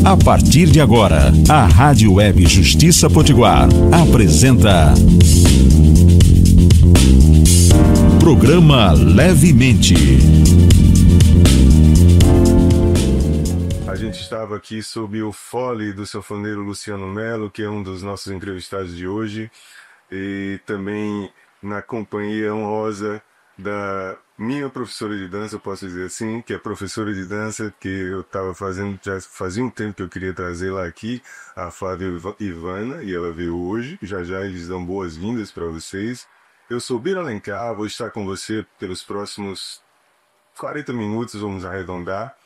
A partir de agora, a Rádio Web Justiça Potiguar apresenta Programa Levemente. A gente estava aqui sob o fole do sanfoneiro Luciano Melo, que é um dos nossos entrevistados de hoje, e também na companhia honrosa da minha professora de dança, eu posso dizer assim, que é professora de dança, que eu estava fazendo, já fazia um tempo que eu queria trazer lá aqui, a Flávia Ivana, e ela veio hoje. Já já eles dão boas-vindas para vocês. Eu sou Bira Alencar, vou estar com você pelos próximos 40 minutos, vamos arredondar.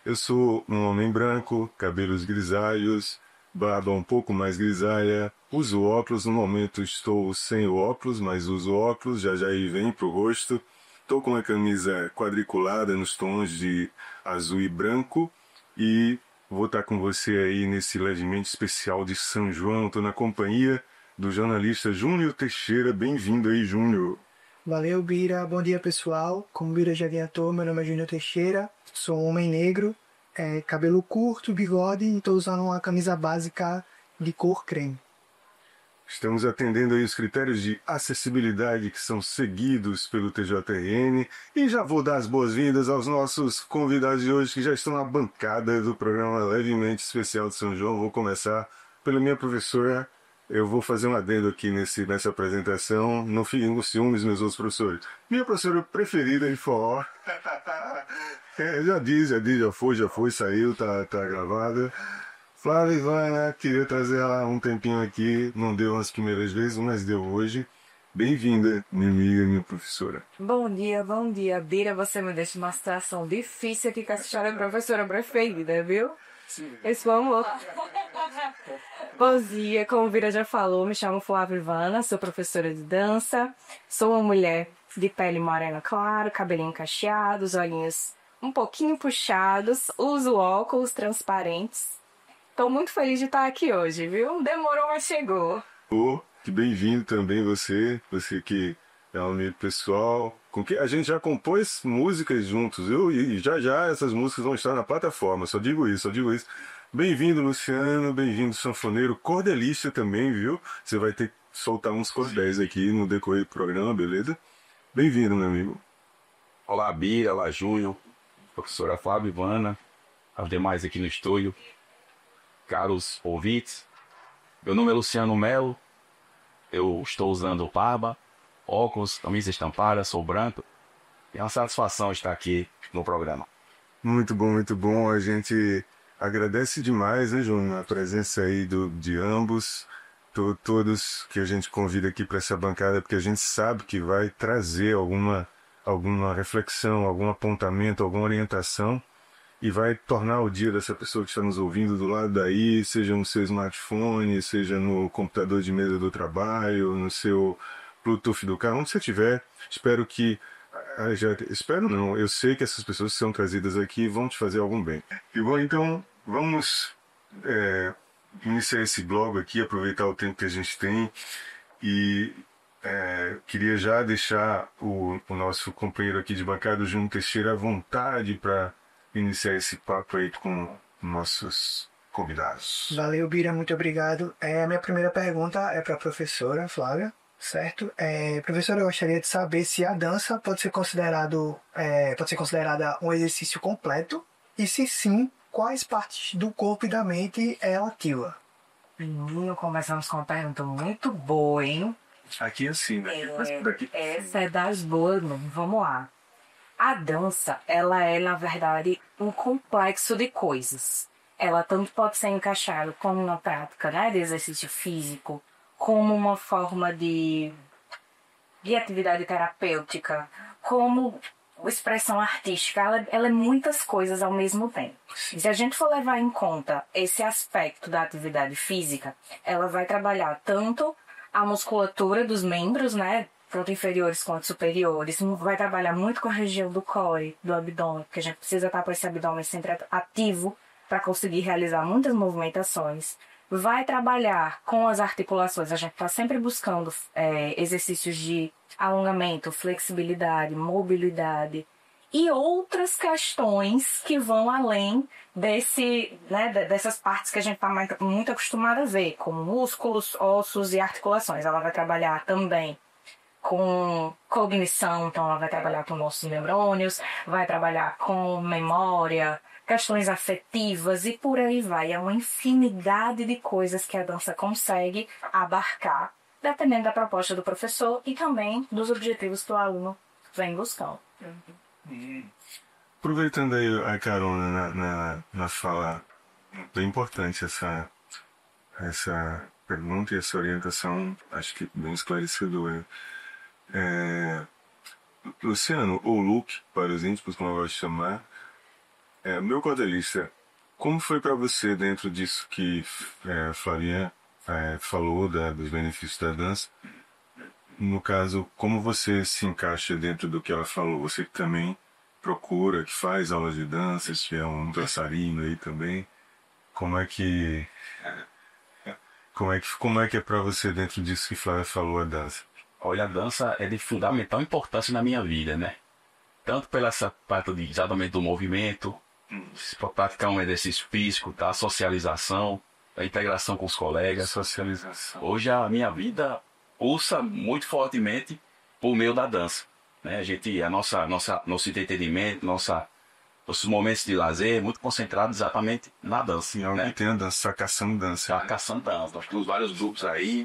Eu sou um homem branco, cabelos grisalhos, barba um pouco mais grisalha, uso óculos. No momento estou sem o óculos, mas uso óculos, já já ele vem pro rosto. Estou com uma camisa quadriculada nos tons de azul e branco e vou estar com você aí nesse levemente especial de São João. Estou na companhia do jornalista Júnior Teixeira. Bem-vindo aí, Júnior. Valeu, Bira. Bom dia, pessoal. Como o Bira já adiantou, meu nome é Júnior Teixeira, sou um homem negro, cabelo curto, bigode e estou usando uma camisa básica de cor creme. Estamos atendendo aí os critérios de acessibilidade que são seguidos pelo TJRN e já vou dar as boas-vindas aos nossos convidados de hoje que já estão na bancada do programa Levemente Especial de São João. Vou começar pela minha professora. Eu vou fazer um adendo aqui nessa apresentação. Não fiquem com ciúmes, meus outros professores. Minha professora preferida de forró. Já foi, saiu, tá gravada. Flávia Ivana, queria trazer ela um tempinho aqui. Não deu as primeiras vezes, mas deu hoje. Bem-vinda, minha amiga, minha professora. Bom dia, Bira. Você me deixa uma situação difícil aqui com a senhora professora preferida, viu? Sim. Esse foi amor. Bom dia, como o Bira já falou, me chamo Flávia Ivana, sou professora de dança, sou uma mulher de pele morena claro, cabelinho cacheado, os olhinhos um pouquinho puxados, uso óculos transparentes. Estou muito feliz de estar aqui hoje, viu? Demorou, mas chegou. Que bem-vindo também você que é um amigo pessoal, com que a gente já compôs músicas juntos, viu? E já essas músicas vão estar na plataforma, só digo isso. Bem-vindo, Luciano, bem-vindo, sanfoneiro, cordelista também, viu? Você vai ter que soltar uns cordéis aqui no decorrer do programa, beleza? Bem-vindo, meu amigo. Olá, Bia, olá, Júnior, professora Flávia Ivana, aos demais aqui no estúdio, caros ouvintes. Meu nome é Luciano Melo, eu estou usando barba, óculos, camisa estampada, sou branco. É uma satisfação estar aqui no programa. Muito bom. A gente agradece demais, né, Júnior, a presença aí de ambos, todos que a gente convida aqui para essa bancada, porque a gente sabe que vai trazer alguma reflexão, algum apontamento, alguma orientação e vai tornar o dia dessa pessoa que está nos ouvindo do lado daí, seja no seu smartphone, seja no computador de mesa do trabalho, no seu Bluetooth do carro, onde você estiver. Eu sei que essas pessoas que são trazidas aqui vão te fazer algum bem. E bom, então, vamos iniciar esse blog aqui, aproveitar o tempo que a gente tem e queria já deixar o nosso companheiro aqui de bancada, o Júnior Teixeira, à vontade para iniciar esse papo aí com nossos convidados. Valeu, Bira, muito obrigado. A minha primeira pergunta é para a professora Flávia, certo? Professora, eu gostaria de saber se a dança pode ser considerada um exercício completo e, se sim, quais partes do corpo e da mente ela ativa? Começamos com uma pergunta muito boa, hein? Aqui assim, né? Essa é das boas, mano. Vamos lá. A dança, ela é, na verdade, um complexo de coisas. Ela tanto pode ser encaixada como uma prática, né, de exercício físico, como uma forma de atividade terapêutica, como expressão artística. Ela é muitas coisas ao mesmo tempo. Se a gente for levar em conta esse aspecto da atividade física, ela vai trabalhar tanto a musculatura dos membros, né, tanto inferiores quanto superiores, vai trabalhar muito com a região do core, do abdômen, porque a gente precisa estar com esse abdômen sempre ativo para conseguir realizar muitas movimentações. Vai trabalhar com as articulações, a gente está sempre buscando exercícios de alongamento, flexibilidade, mobilidade e outras questões que vão além dessas partes que a gente está muito acostumado a ver, como músculos, ossos e articulações. Ela vai trabalhar também com cognição, então ela vai trabalhar com nossos neurônios, vai trabalhar com memória, questões afetivas e por aí vai. É uma infinidade de coisas que a dança consegue abarcar, dependendo da proposta do professor e também dos objetivos que o aluno vem buscando. Aproveitando aí a carona na fala, bem importante essa pergunta e essa orientação, acho que bem esclarecedora. Luciano, ou Luke, para os íntimos, como eu gosto de chamar, meu cordelista, como foi para você dentro disso que Flavia falou dos benefícios da dança? No caso, como você se encaixa dentro do que ela falou? Você que também procura, que faz aulas de dança, que é um dançarino aí também. Como é que é para você dentro disso que Flávia falou, a dança? Olha, a dança é de fundamental importância na minha vida, né? Tanto pela essa parte de exatamente do movimento, para praticar um exercício físico, tá? A socialização, a integração com os colegas. Socialização. Hoje a minha vida pulsa muito fortemente por meio da dança, né? Nosso entretenimento, nossos momentos de lazer, muito concentrados exatamente na dança. Sim, alguém tem a dança, tá caçando dança. Tá caçando dança. Nós temos vários grupos aí.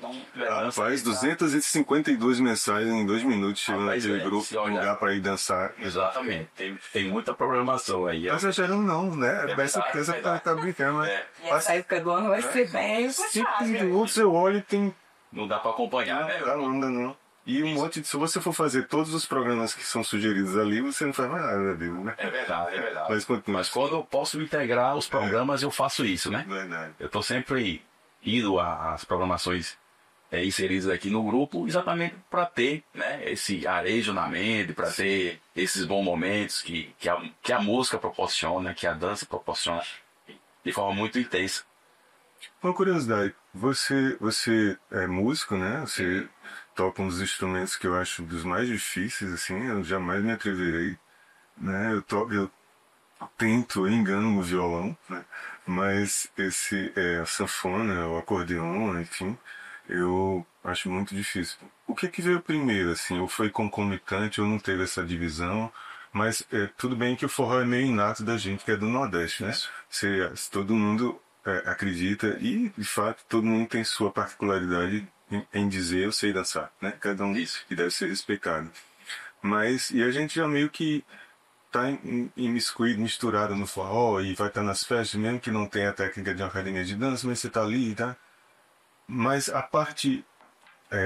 Faz 252 mensagens em 2 minutos, chegando naquele grupo, lugar para ir dançar. Exatamente. Tem muita programação aí. Mas exagerando não, né? Essa coisa tá brincando, né? Essa época do ano vai ser bem 5 minutos eu olho e tem... Não dá para acompanhar, né? Não dá não. E um monte de... Se você for fazer todos os programas que são sugeridos ali, você não faz mais nada, né? É verdade. Mas quando eu posso integrar os programas, eu faço isso, né? Verdade. Eu estou sempre indo às programações inseridas aqui no grupo, exatamente para ter, né, esse arejo na mente, para ter esses bons momentos que a música proporciona, que a dança proporciona de forma muito intensa. Uma curiosidade, você é músico, né? Você toca um dos instrumentos que eu acho dos mais difíceis, assim, eu jamais me atreverei, né? Eu tento, eu engano o violão, né? Mas a sanfona, o acordeon, enfim, eu acho muito difícil. O que veio primeiro, assim? Ou foi concomitante, ou não teve essa divisão? Mas tudo bem que o forró é meio inato da gente, que é do Nordeste, né? Todo mundo acredita, e de fato todo mundo tem sua particularidade em dizer eu sei dançar, né? Cada um disso, que deve ser respeitado. Mas, e a gente já meio que tá imiscuído, misturado no forró, e vai estar nas festas, mesmo que não tenha a técnica de uma academia de dança, mas você tá ali, tá? Mas a parte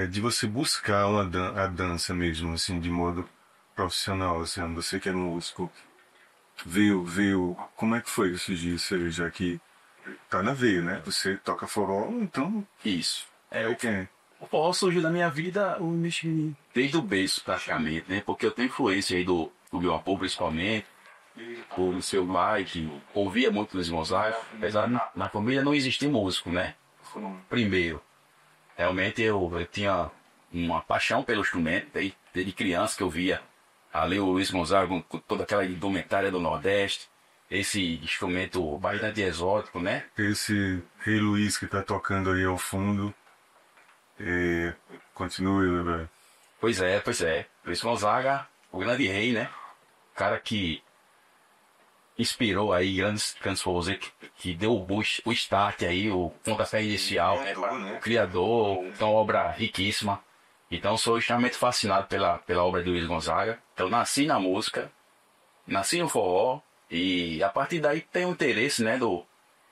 de você buscar a dança mesmo, assim, de modo profissional, assim, você que é músico, veio, como é que foi esses dias, você já que tá na veia, né? Você toca forró, então... Isso. O forró surgiu na minha vida desde o berço, praticamente, né? Porque eu tenho influência aí do meu avô, principalmente, do seu pai, que ouvia muito Luiz Gonzaga, apesar na família não existia músico, né? Primeiro, realmente eu tinha uma paixão pelo instrumento, desde criança que eu via ali o Luiz Gonzaga com toda aquela indumentária do Nordeste, esse instrumento bastante exótico, né? Esse Rei Luiz que tá tocando aí ao fundo, continue, velho. Pois é. Luiz Gonzaga, o grande rei, né? O cara que inspirou aí grandes forrozeiros, que deu o start aí, o pontapé inicial, né? O criador, então obra riquíssima. Então sou extremamente fascinado pela obra de Luiz Gonzaga. Então nasci na música, nasci no forró, e a partir daí tem o interesse, né?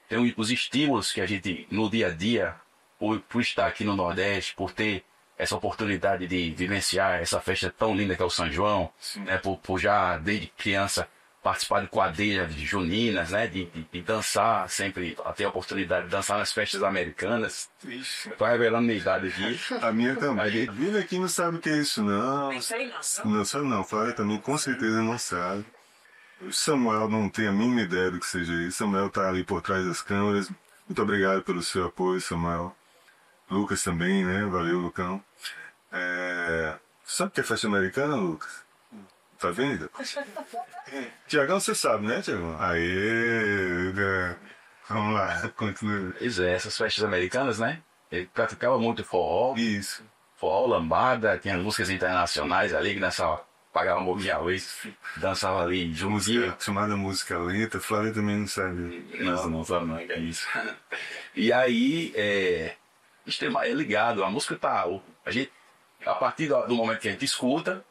Tem os estímulos que a gente, no dia a dia, por estar aqui no Nordeste, por ter essa oportunidade de vivenciar essa festa tão linda que é o São João, né? Por já desde criança participar de quadrilhas juninas, né? De dançar sempre, ter a oportunidade de dançar nas festas americanas. Tô revelando minha idade aqui. A minha também. A Bíblia aqui não sabe o que é isso, não. Não sabe não, Flávia também com certeza não sabe. O Samuel não tem a mínima ideia do que seja isso. Samuel tá ali por trás das câmeras. Muito obrigado pelo seu apoio, Samuel. Lucas também, né? Valeu, Lucão. Sabe o que é festa americana, Lucas? Tá vendo? Tiagão, você sabe, né, Tiagão? Aê, vamos lá, continua. Pois é, essas festas americanas, né? Ele praticava muito forró, Isso. forró, lambada, tinha músicas internacionais ali que dançava, pagava um pouco de arroz, dançava ali juntinho. Música, chamada música lenta, Flávia também não sabe. Não sabe não, que é isso. E aí, isso é ligado, a música tá, a gente, a partir do momento que a gente escuta,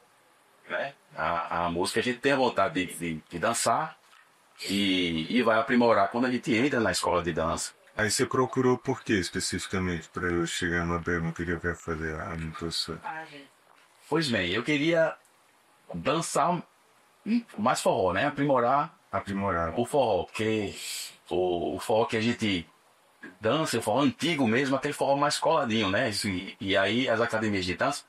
né, a música, a gente tem a vontade de dançar e vai aprimorar quando a gente entra na escola de dança. Aí você procurou por quê, especificamente, para eu chegar numa pergunta que eu quero fazer lá no professor? Pois bem, eu queria dançar mais forró, né, aprimorar Aprimorar. o forró, porque o forró que a gente dança, o forró antigo mesmo, aquele forró mais coladinho, né? E aí as academias de dança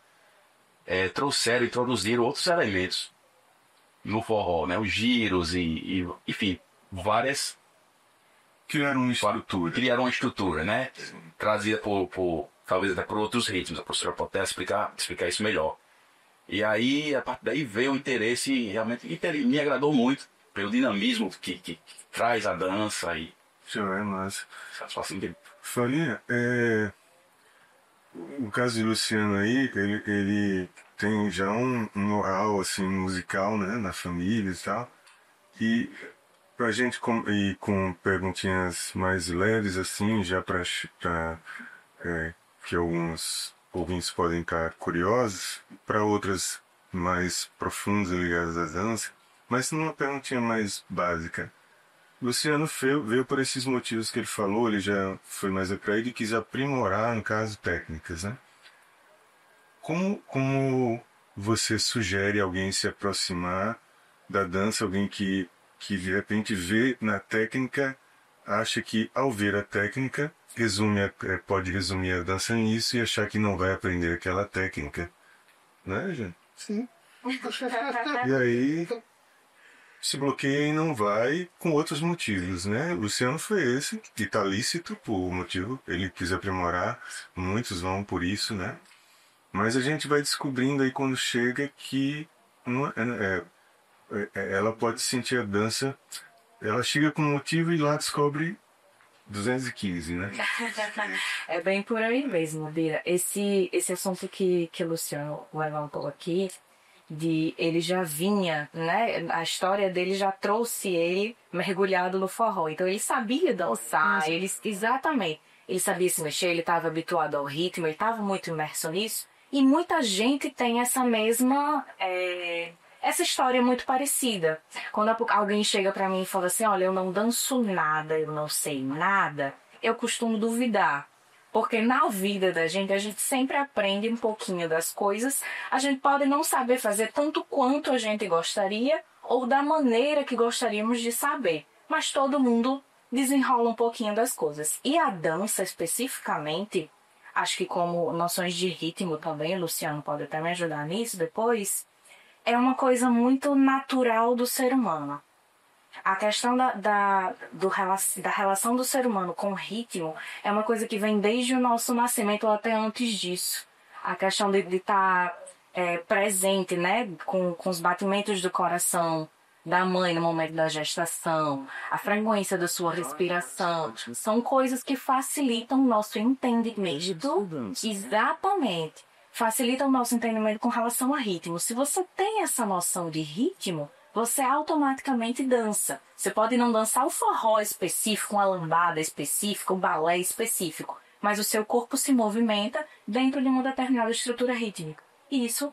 trouxeram, introduziram outros elementos no forró, né? Os giros enfim, várias... Criaram uma estrutura. Criaram uma estrutura, né? Trazida talvez até por outros ritmos. A professora pode até explicar isso melhor. E aí, a partir daí veio o interesse, realmente me agradou muito, pelo dinamismo que traz a dança e Isso é massa. satisfação que Flavinha, o caso de Luciano aí, ele tem já um know-how assim, musical, né, na família e tal. E pra gente, com perguntinhas mais leves, assim, já que alguns ouvintes podem estar curiosos, para outras mais profundas ligadas à dança, mas numa perguntinha mais básica. Luciano veio por esses motivos que ele falou, ele já foi mais atraído e quis aprimorar, no caso, técnicas, né? Como você sugere alguém se aproximar da dança, alguém que de repente vê na técnica, acha que ao ver a técnica, pode resumir a dança nisso e achar que não vai aprender aquela técnica, né, gente? Sim. E aí se bloqueia e não vai com outros motivos, né? O Luciano foi esse, e tá lícito por motivo, ele quis aprimorar, muitos vão por isso, né? Mas a gente vai descobrindo aí quando chega que ela pode sentir a dança, ela chega com um motivo e lá descobre 215, né? É bem por aí mesmo, Bira. Esse assunto que o Luciano levantou aqui, ele já vinha, né? A história dele já trouxe ele mergulhado no forró. Então ele sabia dançar, exatamente. Ele sabia se mexer, ele estava habituado ao ritmo, ele estava muito imerso nisso. E muita gente tem essa mesma... essa história muito parecida. Quando alguém chega pra mim e fala assim, olha, eu não danço nada, eu não sei nada, eu costumo duvidar. Porque na vida da gente, a gente sempre aprende um pouquinho das coisas. A gente pode não saber fazer tanto quanto a gente gostaria ou da maneira que gostaríamos de saber. Mas todo mundo desenrola um pouquinho das coisas. E a dança especificamente, acho que como noções de ritmo também, o Luciano pode até me ajudar nisso depois, é uma coisa muito natural do ser humano. A questão da relação do ser humano com o ritmo é uma coisa que vem desde o nosso nascimento ou até antes disso. A questão de estar presente, né, com os batimentos do coração da mãe no momento da gestação, a frequência da sua respiração, são coisas que facilitam o nosso entendimento. Exatamente. Facilita o nosso entendimento com relação a ritmo. Se você tem essa noção de ritmo, você automaticamente dança. Você pode não dançar o forró específico, uma lambada específica, um balé específico, mas o seu corpo se movimenta dentro de uma determinada estrutura rítmica. E isso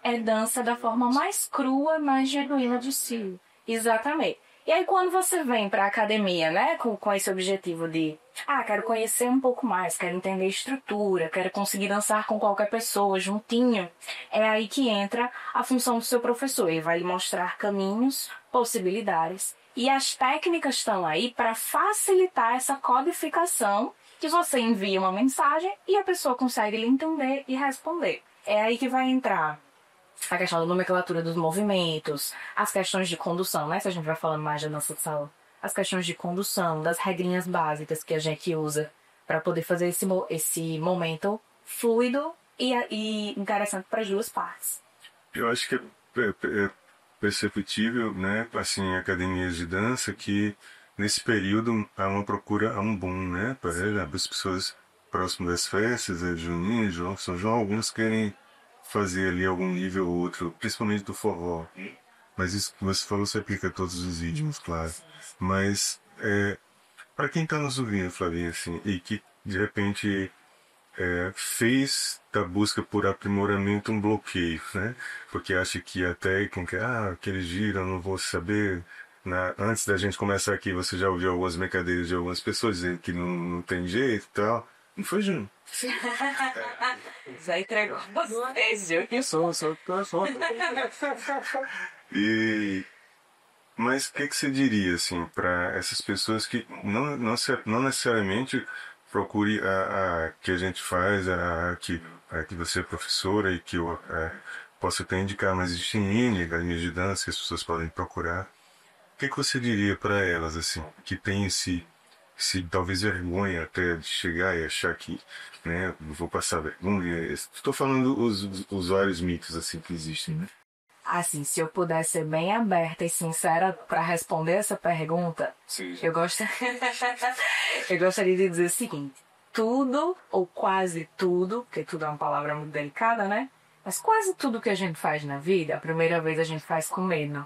é dança da forma mais crua, mais genuína de si. Exatamente. E aí quando você vem para a academia, né, com esse objetivo de, quero conhecer um pouco mais, quero entender a estrutura, quero conseguir dançar com qualquer pessoa juntinho, é aí que entra a função do seu professor. Ele vai lhe mostrar caminhos, possibilidades, e as técnicas estão aí para facilitar essa codificação, que você envia uma mensagem e a pessoa consegue lhe entender e responder. É aí que vai entrar a questão da nomenclatura dos movimentos, as questões de condução, né? Se a gente vai falando mais da dança de salão, as questões de condução, das regrinhas básicas que a gente usa para poder fazer esse momento fluido e interessante para as duas partes. Eu acho que perceptível, né, assim, em academias de dança, que nesse período há uma procura, há um boom, né, para as pessoas próximas das festas, junina, São João, alguns querem fazer ali algum nível ou outro, principalmente do forró. Mas isso que você falou se aplica a todos os ritmos, claro. Mas para quem está nos ouvindo, Flavinha, assim, e que de repente fez da busca por aprimoramento um bloqueio, né? Porque acha que a técnica, aquele giro, eu não vou saber. Antes da gente começar aqui, você já ouviu algumas brincadeiras de algumas pessoas dizendo que não tem jeito e tal. Não foi, Júnior? Já entregou vocês, Júnior. Mas o que você diria, assim, para essas pessoas que não necessariamente procure que a gente faz, que você é professora e que eu posso até indicar, mas existem N academias de dança que as pessoas podem procurar. O que você diria para elas, assim, que tem esse talvez vergonha até de chegar e achar que, né, vou passar vergonha. Estou falando os vários mitos, assim, que existem, né? Assim, se eu puder ser bem aberta e sincera para responder essa pergunta, eu gostaria de dizer o seguinte: tudo, ou quase tudo, porque tudo é uma palavra muito delicada, né? Mas quase tudo que a gente faz na vida, a primeira vez a gente faz com medo.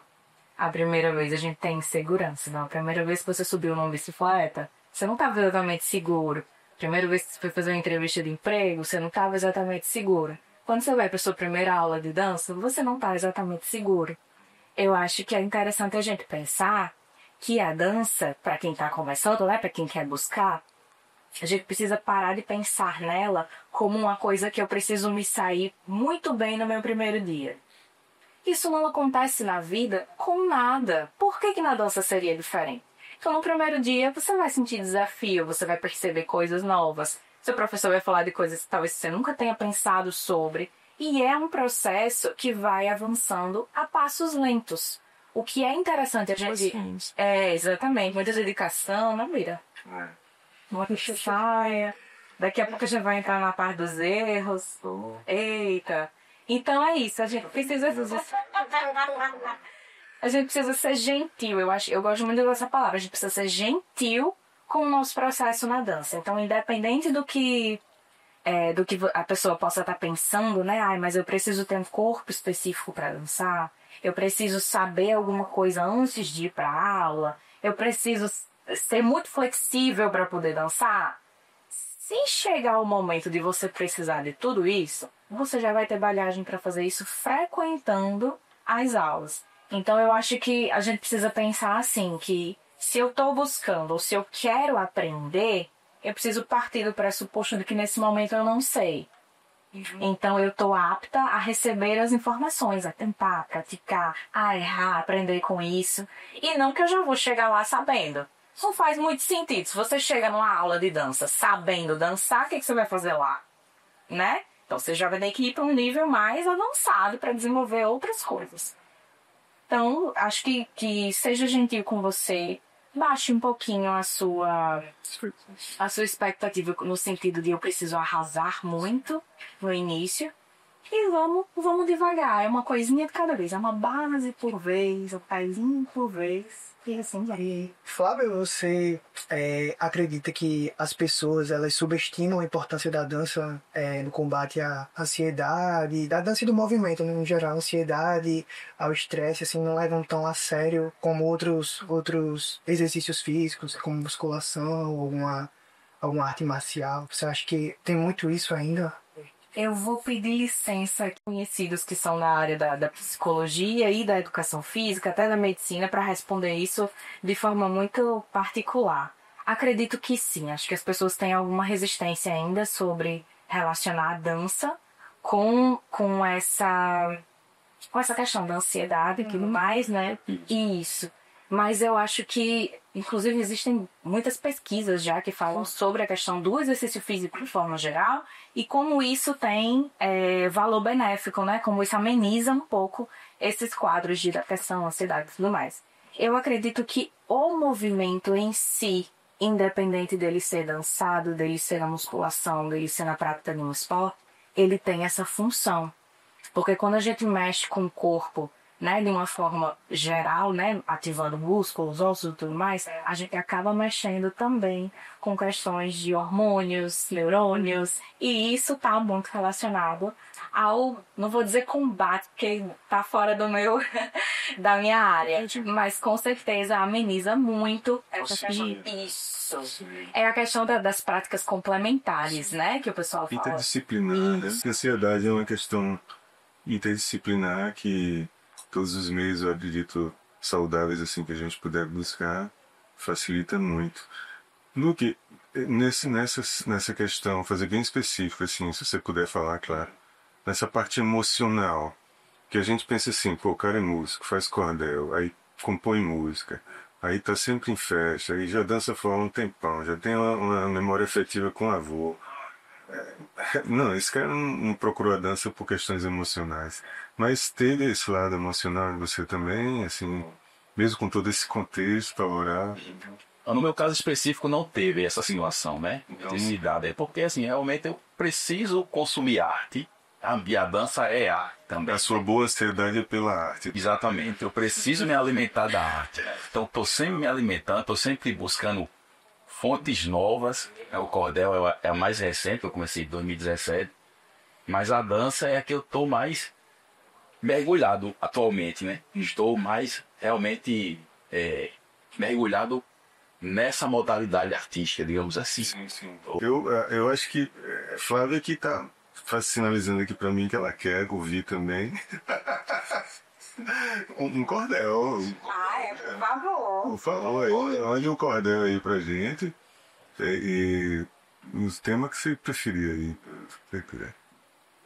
A primeira vez a gente tem insegurança. Não, a primeira vez que você subiu numa bicicleta, você não estava exatamente seguro. A primeira vez que você foi fazer uma entrevista de emprego, você não estava exatamente seguro. Quando você vai para sua primeira aula de dança, você não está exatamente seguro. Eu acho que é interessante a gente pensar que a dança, para quem está começando, né, para quem quer buscar, a gente precisa parar de pensar nela como uma coisa que eu preciso me sair muito bem no meu primeiro dia. Isso não acontece na vida com nada. Por que na dança seria diferente? Então, no primeiro dia, você vai sentir desafio, você vai perceber coisas novas. Seu professor vai falar de coisas que talvez você nunca tenha pensado sobre. E é um processo que vai avançando a passos lentos. O que é interessante a gente... exatamente. Muita dedicação, não vira. Muita saia. Daqui a pouco a gente vai entrar na parte dos erros. Eita. Então é isso. A gente precisa... A gente precisa ser gentil. Eu gosto muito dessa palavra. A gente precisa ser gentil com o nosso processo na dança. Então, independente do que a pessoa possa estar pensando, né? Mas eu preciso ter um corpo específico para dançar. Eu preciso saber alguma coisa antes de ir para a aula. Eu preciso ser muito flexível para poder dançar. Se chegar o momento de você precisar de tudo isso, você já vai ter bagagem para fazer isso frequentando as aulas. Então, eu acho que a gente precisa pensar assim, que se eu estou buscando ou se eu quero aprender, eu preciso partir do pressuposto de que nesse momento eu não sei. Então, eu estou apta a receber as informações, a tentar, a praticar, a errar, aprender com isso. E não que eu já vou chegar lá sabendo. Não faz muito sentido. Se você chega numa aula de dança sabendo dançar, o que você vai fazer lá? Né? Então, você já vai ter que ir para um nível mais avançado para desenvolver outras coisas. Então, acho que seja gentil com você. Baixe um pouquinho a sua expectativa no sentido de eu preciso arrasar muito no início. E vamos devagar. É uma coisinha de cada vez. É uma base por vez, um pezinho por vez. E assim vai. E, Flávio, você acredita que as pessoas elas subestimam a importância da dança no combate à ansiedade, da dança e do movimento, né, no geral, a ansiedade, ao estresse, assim, não levam tão a sério como outros exercícios físicos, como musculação ou alguma arte marcial? Você acha que tem muito isso ainda? Eu vou pedir licença a conhecidos que são na área da psicologia e da educação física, até da medicina, para responder isso de forma muito particular. Acredito que sim, acho que as pessoas têm alguma resistência ainda sobre relacionar a dança com essa questão da ansiedade e tudo mais, né? Isso. Mas eu acho que, inclusive, existem muitas pesquisas já que falam sobre a questão do exercício físico de forma geral e como isso tem valor benéfico, né? Como isso ameniza um pouco esses quadros de depressão, ansiedade e tudo mais. Eu acredito que o movimento em si, independente dele ser dançado, dele ser na musculação, dele ser na prática de um esporte, ele tem essa função. Porque quando a gente mexe com o corpo né, de uma forma geral, né, ativando músculos, ossos e tudo mais, a gente acaba mexendo também com questões de hormônios, neurônios, e isso está muito relacionado ao, não vou dizer combate, porque tá fora do meu, da minha área, mas com certeza ameniza muito essa isso. É a questão das práticas complementares, né, que o pessoal fala. Interdisciplinar, né? A ansiedade é uma questão interdisciplinar que todos os meios, eu acredito, saudáveis assim que a gente puder buscar, facilita muito. Luke, nessa questão, fazer bem específico, assim, se você puder falar, claro, nessa parte emocional, que a gente pensa assim, pô, o cara é músico, faz cordel, aí compõe música, aí tá sempre em festa, aí já dança fora um tempão, já tem uma memória afetiva com o avô. Não, esse cara não procurou a dança por questões emocionais, mas teve esse lado emocional em você também, assim, mesmo com todo esse contexto para orar. No meu caso específico não teve essa simulação, né? Intensidade. É porque assim, realmente eu preciso consumir arte. E a dança é arte também. A sua boa ansiedade é pela arte. Exatamente. Eu preciso me alimentar da arte. Então estou sempre me alimentando, estou sempre buscando fontes novas. O cordel é a mais recente, eu comecei em 2017. Mas a dança é a que eu estou mais mergulhado atualmente, né? Estou mais realmente mergulhado nessa modalidade artística, digamos assim. Sim. Eu acho que Flávia que tá sinalizando aqui pra mim que ela quer ouvir também um cordel. Por favor. Por favor, aí, mande um cordel aí pra gente e os temas que você preferir aí, se você quiser.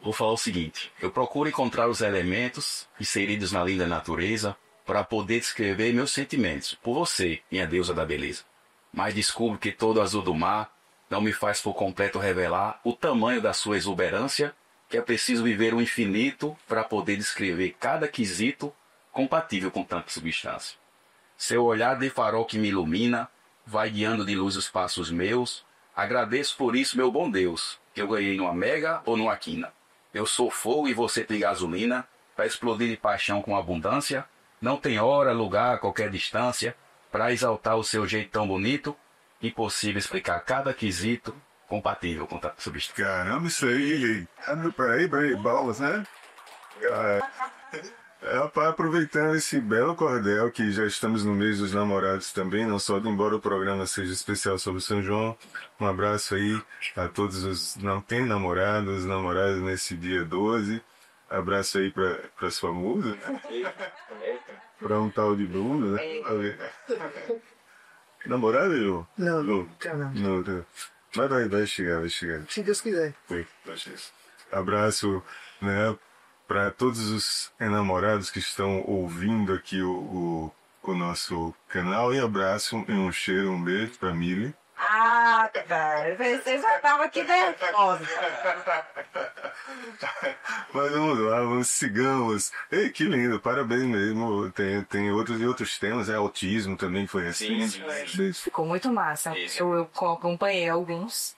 Vou falar o seguinte: eu procuro encontrar os elementos inseridos na linda natureza para poder descrever meus sentimentos por você, minha deusa da beleza. Mas descubro que todo o azul do mar não me faz por completo revelar o tamanho da sua exuberância, que é preciso viver o infinito para poder descrever cada quesito compatível com tanta substância. Seu olhar de farol que me ilumina, vai guiando de luz os passos meus. Agradeço por isso, meu bom Deus, que eu ganhei numa mega ou numa quina. Eu sou fogo e você tem gasolina, para explodir de paixão com abundância. Não tem hora, lugar, qualquer distância, para exaltar o seu jeito tão bonito. Impossível explicar cada quesito compatível com tanta substância. Caramba, isso aí. Peraí, bolas, né? Rapaz, aproveitando esse belo cordel, que já estamos no mês dos namorados também, não só embora o programa seja especial sobre São João, um abraço aí a todos os não tem namorados, namoradas nesse dia 12. Abraço aí pra sua musa, né? Pra um tal de Bruno, né? Namorada, Ju? Não. Não. Mas vai chegar. Se Deus quiser. Abraço, né, para todos os enamorados que estão ouvindo aqui o nosso canal. E abraço e um cheiro, um beijo pra Mili. Ah, velho, você já tava aqui nervosa. Mas vamos lá, sigamos. Ei, que lindo, parabéns mesmo. Tem outros temas, autismo também foi recente. Ficou muito massa. Eu acompanhei alguns.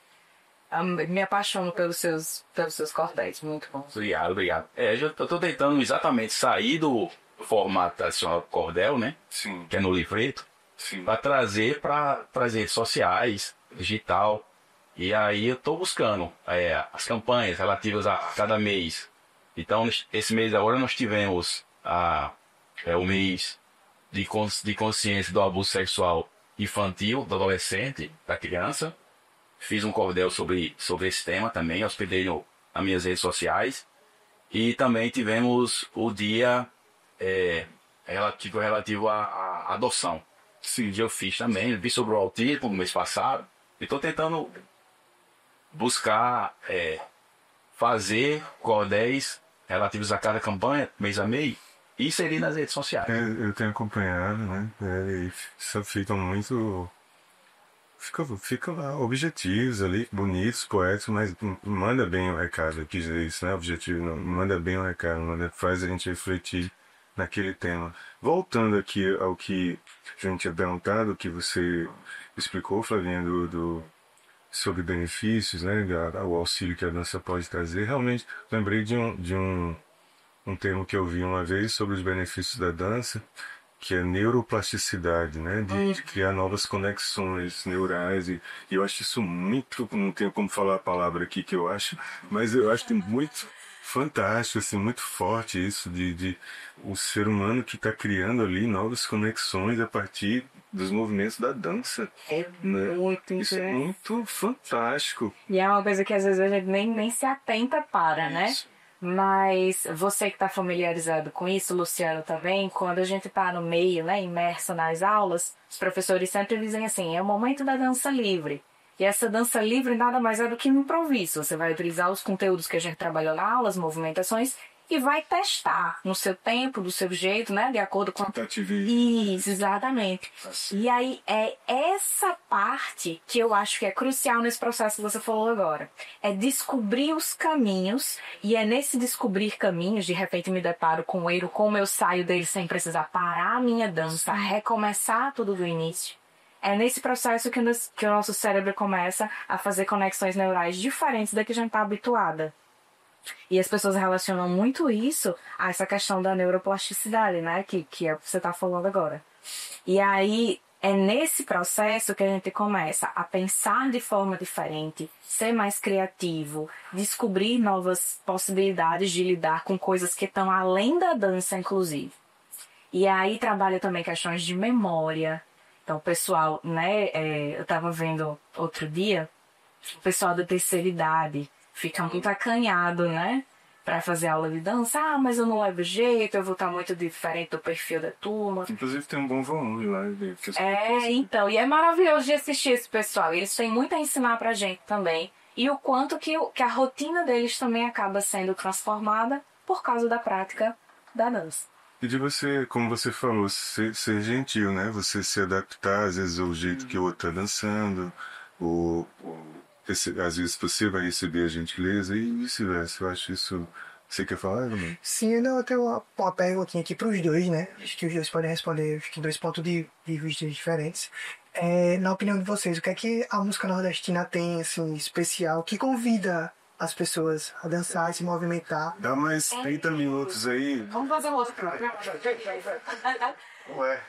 Me apaixono pelos seus cordéis, muito bom. Obrigado. Eu tô tentando exatamente sair do formato tradicional cordel, né? Sim. Que é no livreto. Sim. Para trazer para as redes sociais, digital. E aí eu estou buscando as campanhas relativas a cada mês. Então, esse mês agora nós tivemos o mês de consciência do abuso sexual infantil, do adolescente, da criança. Fiz um cordel sobre esse tema também, hospedei nas minhas redes sociais. E também tivemos o dia relativo à adoção. Sim, eu fiz também, vi sobre o autismo no mês passado. E estou tentando buscar fazer cordéis relativos a cada campanha, mês a mês, e inserir nas redes sociais. Eu tenho acompanhado, né? E ficam muito... Ficam lá objetivos ali, bonitos, poéticos, mas manda bem o recado, quis dizer isso, não é objetivo, não. Manda bem o recado, faz a gente refletir naquele tema. Voltando aqui ao que a gente tinha perguntado, o que você explicou, Flavinha, sobre benefícios, né, o auxílio que a dança pode trazer, realmente lembrei de um um termo que eu vi uma vez sobre os benefícios da dança, que é neuroplasticidade, né? De criar novas conexões neurais. E eu acho isso muito, não tenho como falar a palavra aqui que eu acho, mas eu acho que muito fantástico, assim, muito forte isso de o ser humano que está criando ali novas conexões a partir dos movimentos da dança. É Né? muito Isso é interessante. muito fantástico. E é uma coisa que às vezes a gente nem se atenta para, né? Isso. Mas você que está familiarizado com isso, Luciano também, quando a gente está no meio, né, imerso nas aulas, os professores sempre dizem assim, é o momento da dança livre. E essa dança livre nada mais é do que um improviso. Você vai utilizar os conteúdos que a gente trabalhou na aula, as movimentações, e vai testar no seu tempo, do seu jeito, né, de acordo com a... Tentativa. Isso, exatamente. E aí é essa parte que eu acho que é crucial nesse processo que você falou agora. É descobrir os caminhos, e é nesse descobrir caminhos, de repente me deparo com o erro, como eu saio dele sem precisar parar a minha dança, recomeçar tudo do início. É nesse processo que o nosso cérebro começa a fazer conexões neurais diferentes da que a gente está habituada. E as pessoas relacionam muito isso a essa questão da neuroplasticidade, né? Que é o que você está falando agora. E aí, é nesse processo que a gente começa a pensar de forma diferente, ser mais criativo, descobrir novas possibilidades de lidar com coisas que estão além da dança, inclusive. E aí, trabalha também questões de memória. Então, o pessoal, né? Eu estava vendo outro dia, o pessoal da terceira idade fica muito acanhado, né? Pra fazer aula de dança. Ah, mas eu não levo jeito, eu vou estar muito diferente do perfil da turma. Inclusive tem um bom volume lá. Então, e é maravilhoso de assistir esse pessoal. Eles têm muito a ensinar pra gente também. E o quanto que a rotina deles também acaba sendo transformada por causa da prática da dança. E de você, como você falou, ser gentil, né? Você se adaptar, às vezes, ao jeito que o outro está dançando, às vezes você vai receber a gentileza e vice-versa. Eu acho isso... Você quer falar, Bruno? Sim, eu tenho uma perguntinha aqui para os dois, né? Acho que os dois podem responder, acho que dois pontos de vista diferentes. Na opinião de vocês, o que é que a música nordestina tem, assim, especial, que convida as pessoas a dançar, a se movimentar? Dá mais 30 minutos aí. Vamos fazer um outro. Ué.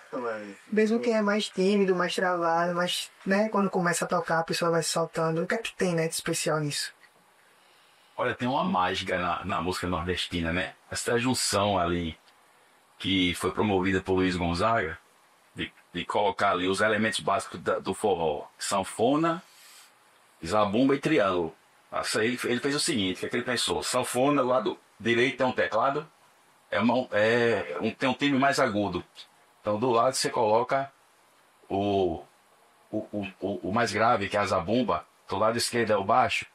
Mesmo quem é mais tímido, mais travado, mas, né, quando começa a tocar, a pessoa vai se soltando. O que é que tem, né, de especial nisso? Olha, tem uma mágica na música nordestina, né? Essa junção ali que foi promovida por Luiz Gonzaga, de colocar ali os elementos básicos do forró: sanfona, zabumba e triângulo. Ele fez o seguinte, que é que ele pensou: sanfona, do lado direito tem um teclado, tem um timbre mais agudo. Então do lado você coloca o mais grave, que é a zabumba. Do lado esquerdo é o baixo,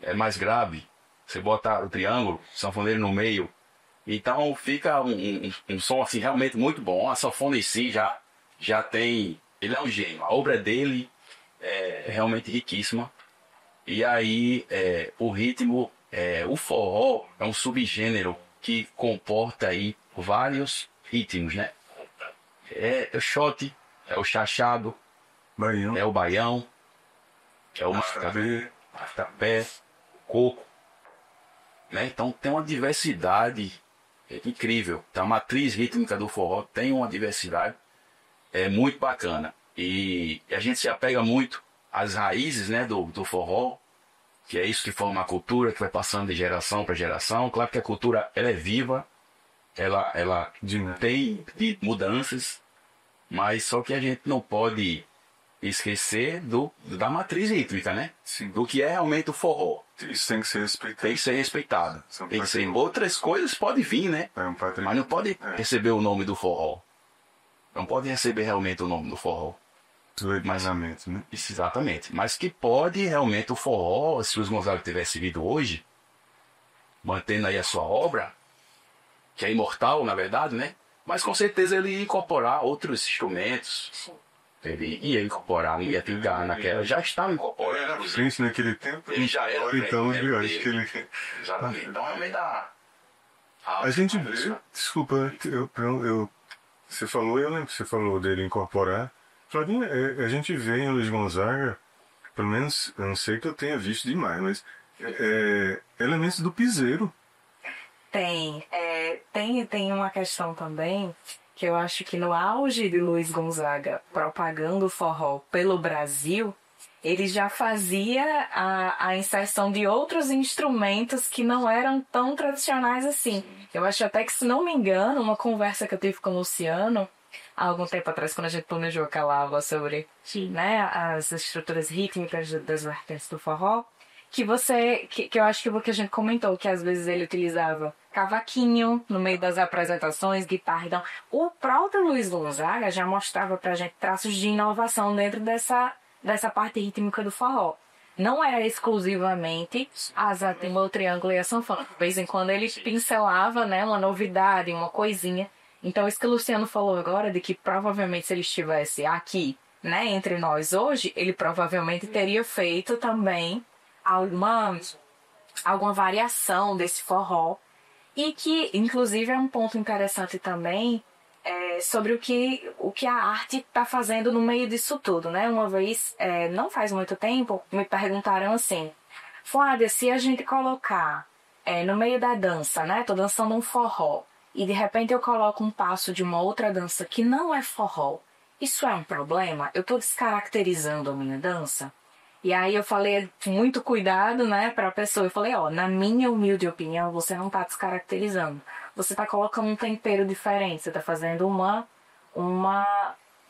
é mais grave. Você bota o triângulo, sanfoneiro no meio. Então fica um som assim realmente muito bom. A sanfona em si já tem... Ele é um gênio. A obra dele é realmente riquíssima. E aí o ritmo... o forró é um subgênero que comporta aí vários ritmos, né? É o shot, é o chachado, Baião. é o baião, é o maracapé, coco, né? Então tem uma diversidade incrível. Então, a matriz rítmica do forró tem uma diversidade muito bacana. E a gente se apega muito às raízes, né, do forró, que é isso que forma a cultura, que vai passando de geração para geração. Claro que a cultura ela é viva, ela tem mudanças, mas só que a gente não pode esquecer da matriz rítmica, né? Sim. Do que é realmente o forró. Isso tem que ser respeitado. Tem que ser respeitado. Tem que ser. Outras coisas podem vir, né? É um patrimônio. Mas não pode receber o nome do forró. Não pode receber realmente o nome do forró. Mas, né? Isso, exatamente. Mas que pode realmente o forró, se o Luiz Gonzaga tivesse vindo hoje, mantendo aí a sua obra, que é imortal, na verdade, né? Mas com certeza ele ia incorporar outros instrumentos. Sim. Ele ia incorporar, ia ficar naquela. Já estava incorporando. Gente, naquele tempo. Ele já era. Então, eu acho que ele. Exatamente. Então realmente dá. A gente vê. Desculpa, você falou, eu lembro que você falou dele incorporar. Flavinha, a gente vê em Luiz Gonzaga, pelo menos, eu não sei que eu tenha visto demais, mas elementos do piseiro. Tem uma questão também que eu acho que no auge de Luiz Gonzaga propagando o forró pelo Brasil, ele já fazia a inserção de outros instrumentos que não eram tão tradicionais assim. Eu acho até que, se não me engano, uma conversa que eu tive com o Luciano há algum tempo atrás, quando a gente planejou aquela aula sobre, né, as estruturas rítmicas das vertentes do forró, que eu acho que o que a gente comentou, que às vezes ele utilizava cavaquinho no meio das apresentações, guitarra. Então, o próprio Luiz Gonzaga já mostrava pra gente traços de inovação dentro dessa parte rítmica do forró. Não era exclusivamente a zatimba, o triângulo e a sanfona. De vez em quando ele pincelava, né, uma novidade, uma coisinha. Então, isso que o Luciano falou agora, de que provavelmente se ele estivesse aqui, né, entre nós hoje, ele provavelmente teria feito também alguma variação desse forró. E que, inclusive, é um ponto interessante também sobre o que a arte está fazendo no meio disso tudo, né? Uma vez, não faz muito tempo, me perguntaram assim: Flávia, se a gente colocar no meio da dança, né? Tô dançando um forró, e de repente eu coloco um passo de uma outra dança que não é forró, isso é um problema? Eu tô descaracterizando a minha dança? E aí eu falei com muito cuidado, né, para a pessoa. Eu falei, na minha humilde opinião, você não tá descaracterizando. Você tá colocando um tempero diferente. Você tá fazendo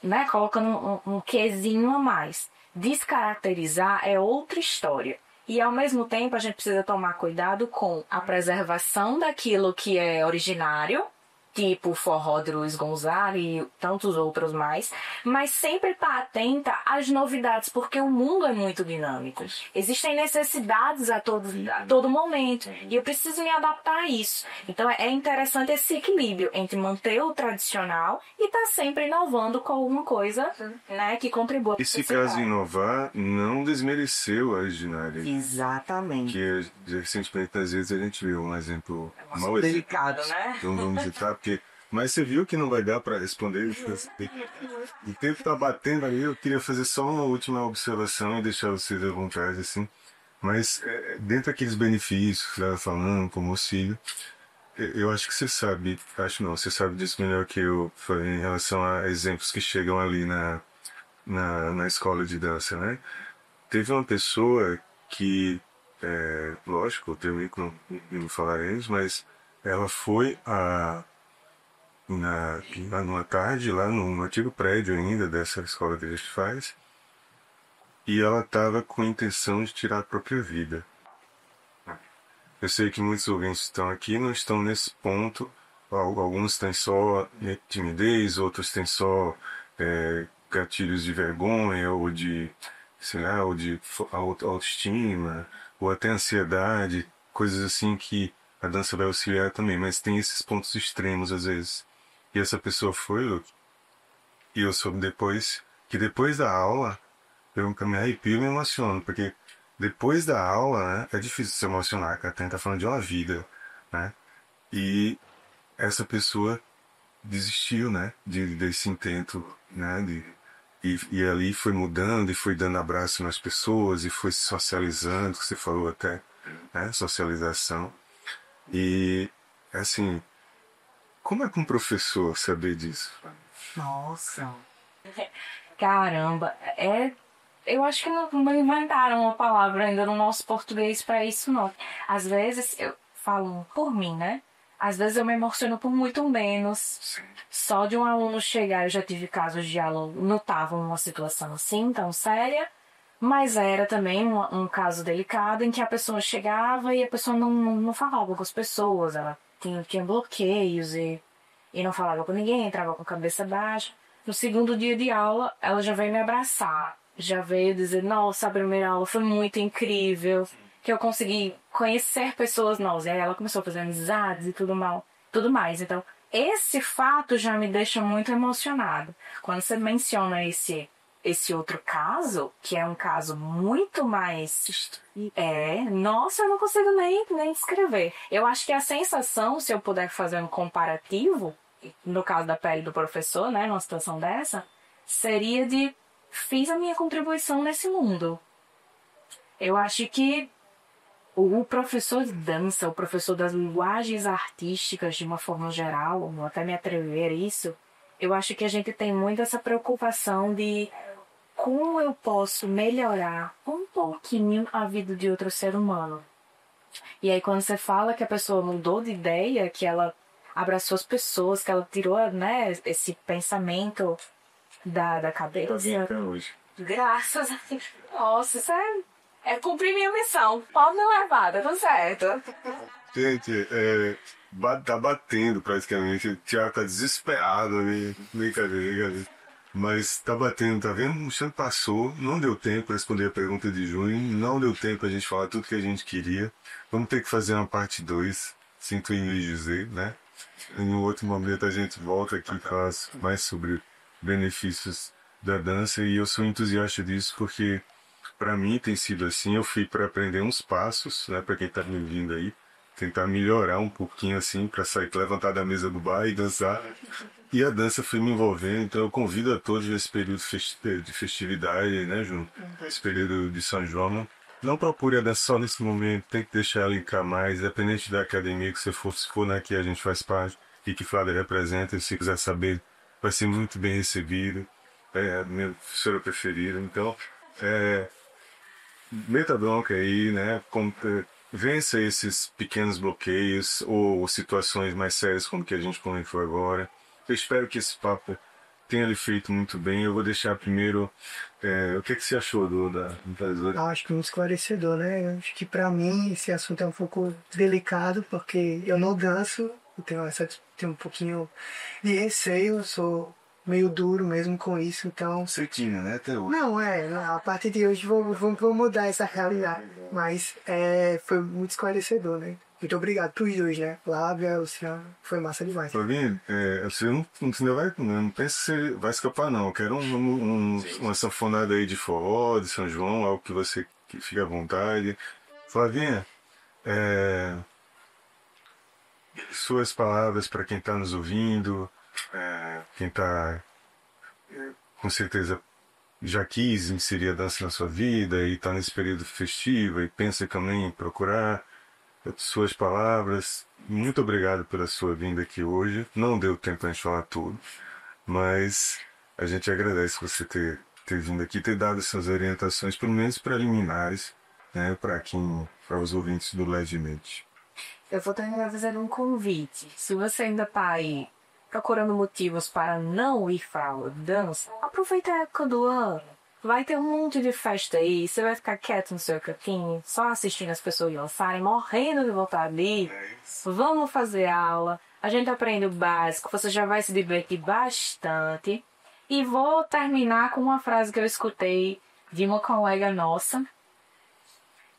né, colocando um quezinho a mais. Descaracterizar é outra história. E ao mesmo tempo a gente precisa tomar cuidado com a preservação daquilo que é originário, tipo o forró de Luiz Gonzaga e tantos outros mais, mas sempre estar atenta às novidades, porque o mundo é muito dinâmico. Existem necessidades a todo momento, e eu preciso me adaptar a isso. Então é interessante esse equilíbrio entre manter o tradicional e estar sempre inovando com alguma coisa, né, que contribua. Esse caso inovar não desmereceu a originária. Exatamente. Que recentemente, às vezes, a gente viu um exemplo mal Delicado, né? Então vamos citar, mas você viu que não vai dar para responder. O tempo tá batendo ali. Eu queria fazer só uma última observação e deixar vocês à vontade, assim. Mas dentro daqueles benefícios que você estava falando, como auxílio, eu acho que você sabe, você sabe disso melhor que eu, em relação a exemplos que chegam ali na escola de dança, né? Teve uma pessoa que, lógico, eu tenho que não falar isso, mas ela foi numa tarde, lá no antigo prédio ainda dessa escola que a gente faz, e ela estava com a intenção de tirar a própria vida. Eu sei que muitos ouvintes estão aqui não estão nesse ponto. Alguns têm só timidez, outros têm só gatilhos de vergonha, ou de, sei lá, ou de autoestima, ou até ansiedade, coisas assim que a dança vai auxiliar também, mas tem esses pontos extremos às vezes. E essa pessoa foi, Luke, e eu soube depois, que depois da aula, eu me arrepio e me emociono, porque depois da aula, né, é difícil se emocionar, cara, tá falando de uma vida, né, e essa pessoa desistiu, né, desse intento, né, e ali foi mudando, e foi dando abraço nas pessoas, e foi se socializando, que você falou até, né, socialização. E, assim, como é que um professor saber disso? Nossa. Caramba, eu acho que não inventaram uma palavra ainda no nosso português para isso, não. Às vezes, eu falo por mim, né? Às vezes eu me emociono por muito menos. Só de um aluno chegar, eu já tive casos de aluno não estavam numa situação assim, tão séria, mas era também um caso delicado em que a pessoa chegava e a pessoa não falava com as pessoas, ela tinha bloqueios e não falava com ninguém, entrava com a cabeça baixa. No segundo dia de aula, ela já veio me abraçar, já veio dizer, nossa, a primeira aula foi muito incrível, que eu consegui conhecer pessoas novas. E aí ela começou a fazer amizades e tudo mais. Então, esse fato já me deixa muito emocionado. Quando você menciona esse outro caso, que é um caso muito mais... nossa, eu não consigo nem descrever. Eu acho que a sensação, se eu puder fazer um comparativo, no caso da pele do professor, né, numa situação dessa, seria de fiz a minha contribuição nesse mundo. Eu acho que o professor de dança, o professor das linguagens artísticas de uma forma geral, vou até me atrever a isso, eu acho que a gente tem muito essa preocupação de como eu posso melhorar um pouquinho a vida de outro ser humano. E aí quando você fala que a pessoa mudou de ideia, que ela abraçou as pessoas, que ela tirou, né, esse pensamento da cabeça. Até hoje. Graças a Deus. Nossa, isso é cumprir minha missão. Pode não levar, tá tudo certo. Gente, tá batendo praticamente. O Thiago tá desesperado ali. Brincadeira. Mas tá batendo, tá vendo? O chão passou, não deu tempo para responder a pergunta de junho, não deu tempo pra gente falar tudo que a gente queria. Vamos ter que fazer uma parte 2, sinto em lhe dizer, né? Em um outro momento a gente volta aqui e fala mais sobre benefícios da dança, e eu sou entusiasta disso porque para mim tem sido assim. Eu fui para aprender uns passos, né, para quem tá me ouvindo aí, tentar melhorar um pouquinho assim, para sair, levantar da mesa do bar e dançar. E a dança foi me envolvendo, então eu convido a todos esse período de festividade, né, Ju? Esse período de São João. Não procure a dança só nesse momento, tem que deixar ela entrar mais, independente da academia que você for, se for na que a gente faz parte e que Flávia representa, se quiser saber, vai ser muito bem recebido. É a minha professora preferida, então meta bronca aí, né? Vença esses pequenos bloqueios ou situações mais sérias como que a gente comentou agora. Eu espero que esse papo tenha lhe feito muito bem. Eu vou deixar primeiro o que você achou da Eu acho que muito esclarecedor, né? Eu acho que pra mim esse assunto é um pouco delicado, porque eu não danço, eu tenho um pouquinho de receio, eu sou meio duro mesmo com isso, então... Certinho, né? Até hoje. Não, a partir de hoje vou mudar essa realidade, mas foi muito esclarecedor, né? Muito obrigado pros dois, né? Flávia, Luciano, foi massa demais. Flavinha, você não pensa que você vai escapar, não. Eu quero uma sanfonada aí de forró, de São João, algo que você fique à vontade. Flavinha, suas palavras para quem está nos ouvindo, quem está, com certeza, já quis inserir a dança na sua vida e está nesse período festivo e pensa também em procurar. Suas palavras, muito obrigado pela sua vinda aqui hoje. Não deu tempo para a gente falar tudo, mas a gente agradece você ter vindo aqui, ter dado essas orientações, pelo menos preliminares, né, para os ouvintes do Levemente. Eu vou terminar fazendo um convite. Se você ainda está aí procurando motivos para não ir para a dança, aproveita a época do ano. Vai ter um monte de festa aí, você vai ficar quieto no seu cantinho, só assistindo as pessoas dançarem, morrendo de vontade de ir. Vamos fazer aula, a gente aprende o básico, você já vai se divertir bastante. E vou terminar com uma frase que eu escutei de uma colega nossa,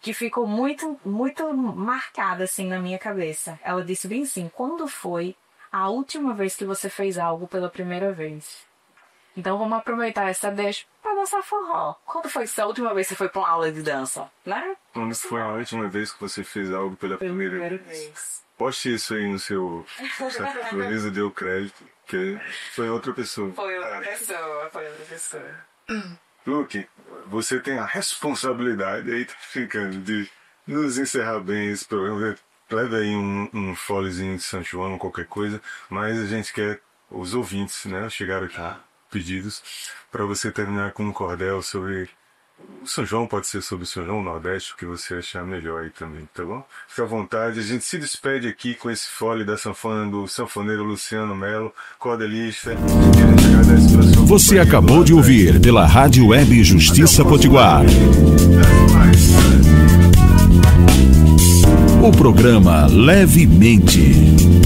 que ficou muito, muito marcada assim na minha cabeça. Ela disse bem assim: quando foi a última vez que você fez algo pela primeira vez? Então vamos aproveitar essa deixa para dançar forró. Quando foi a última vez que você foi para uma aula de dança, né? Quando foi a última vez que você fez algo pela primeira vez? Poste isso aí no seu Luísa deu crédito, que foi outra pessoa. Foi outra pessoa. Luke, você tem a responsabilidade aí, tá ficando, de nos encerrar bem esse programa. Leve aí um folezinho de São João, qualquer coisa, mas a gente quer os ouvintes, né? Chegaram aqui pedidos para você terminar com um cordel sobre o São João, pode ser sobre o São João, o Nordeste, o que você achar melhor aí também, tá bom? Fica à vontade. A gente se despede aqui com esse fole da sanfona do sanfoneiro Luciano Melo, cordelista. E a gente agradece pela sua Você acabou de ouvir pela Rádio Web Justiça Potiguar o programa Levemente.